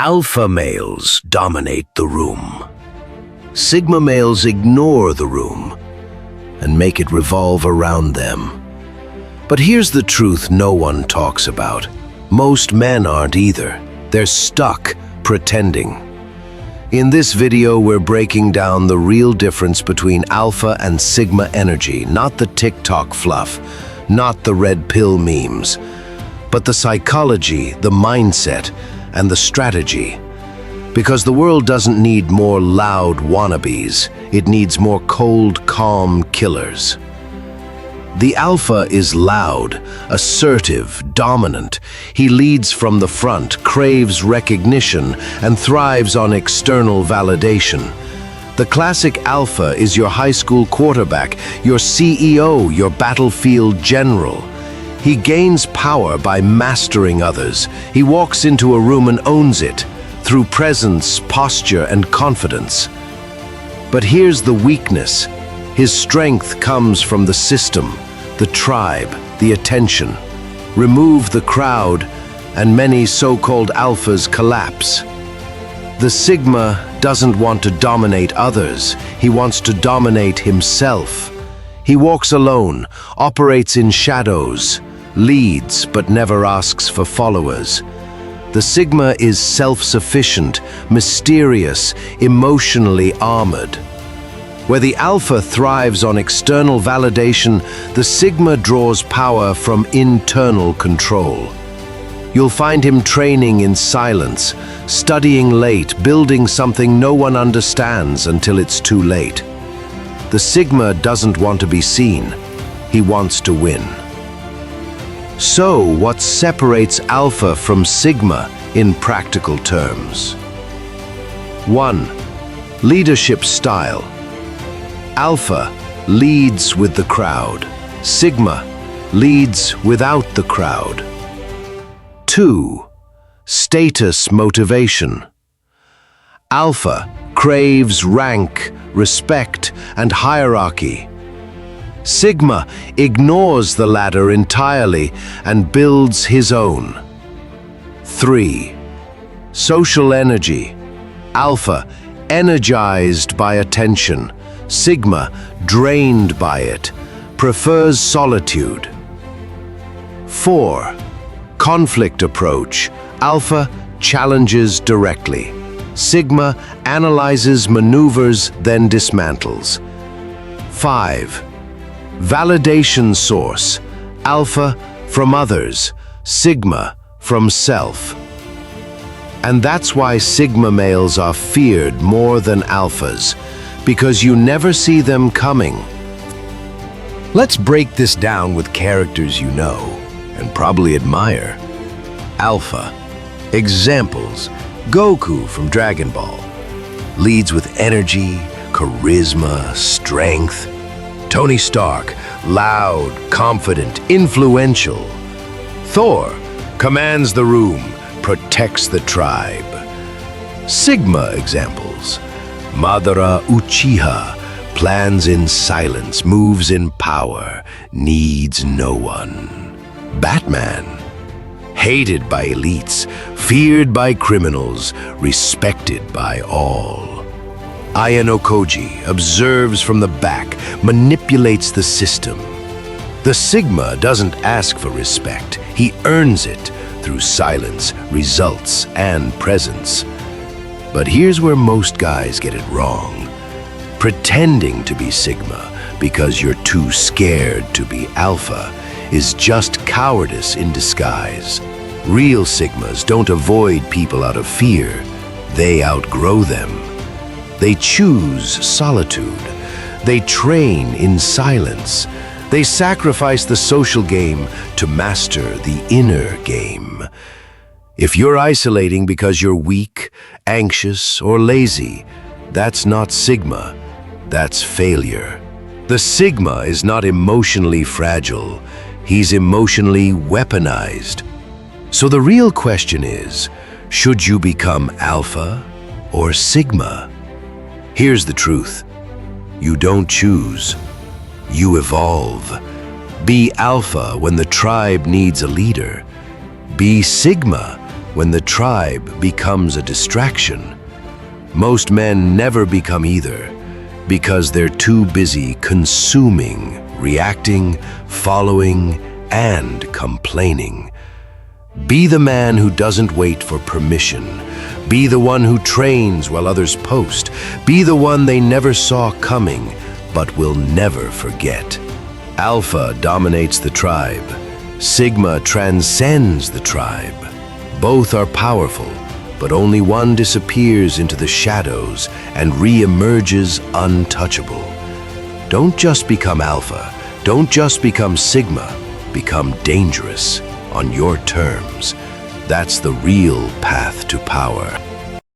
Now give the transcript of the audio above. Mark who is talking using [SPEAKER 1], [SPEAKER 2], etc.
[SPEAKER 1] Alpha males dominate the room. Sigma males ignore the room and make it revolve around them. But here's the truth no one talks about. Most men aren't either. They're stuck pretending. In this video, we're breaking down the real difference between alpha and sigma energy, not the TikTok fluff, not the red pill memes, but the psychology, the mindset, and the strategy. Because the world doesn't need more loud wannabes, it needs more cold, calm killers. The alpha is loud, assertive, dominant. He leads from the front, craves recognition, and thrives on external validation. The classic alpha is your high school quarterback, your CEO, your battlefield general. He gains power by mastering others. He walks into a room and owns it, through presence, posture, and confidence. But here's the weakness. His strength comes from the system, the tribe, the attention. Remove the crowd, and many so-called alphas collapse. The Sigma doesn't want to dominate others. He wants to dominate himself. He walks alone, operates in shadows, leads but never asks for followers. The Sigma is self-sufficient, mysterious, emotionally armored. Where the Alpha thrives on external validation, the Sigma draws power from internal control. You'll find him training in silence, studying late, building something no one understands until it's too late. The Sigma doesn't want to be seen. He wants to win. So, what separates Alpha from Sigma in practical terms? 1. Leadership style. Alpha leads with the crowd. Sigma leads without the crowd. 2. Status motivation. Alpha craves rank, respect, and hierarchy. Sigma ignores the ladder entirely and builds his own. 3. Social energy. Alpha energized by attention. Sigma drained by it, prefers solitude. 4. Conflict approach. Alpha challenges directly. Sigma analyzes, maneuvers, then dismantles. 5. Validation source. Alpha from others, Sigma from self. And that's why Sigma males are feared more than alphas, because you never see them coming. Let's break this down with characters you know and probably admire. Alpha. Examples: Goku from Dragon Ball. Leads with energy, charisma, strength. Tony Stark. Loud, confident, influential. Thor. Commands the room, protects the tribe. Sigma examples: Madara Uchiha. Plans in silence, moves in power, needs no one. Batman. Hated by elites, feared by criminals, respected by all. Ayano Koji observes from the back, manipulates the system. The Sigma doesn't ask for respect, he earns it through silence, results, and presence. But here's where most guys get it wrong. Pretending to be Sigma because you're too scared to be Alpha is just cowardice in disguise. Real Sigmas don't avoid people out of fear, they outgrow them. They choose solitude. They train in silence. They sacrifice the social game to master the inner game. If you're isolating because you're weak, anxious, or lazy, that's not Sigma, that's failure. The Sigma is not emotionally fragile, he's emotionally weaponized. So the real question is, should you become Alpha or Sigma? Here's the truth. You don't choose. You evolve. Be Alpha when the tribe needs a leader. Be Sigma when the tribe becomes a distraction. Most men never become either, because they're too busy consuming, reacting, following, and complaining. Be the man who doesn't wait for permission. Be the one who trains while others post. Be the one they never saw coming, but will never forget. Alpha dominates the tribe. Sigma transcends the tribe. Both are powerful, but only one disappears into the shadows and re-emerges untouchable. Don't just become Alpha. Don't just become Sigma. Become dangerous on your terms. That's the real path to power.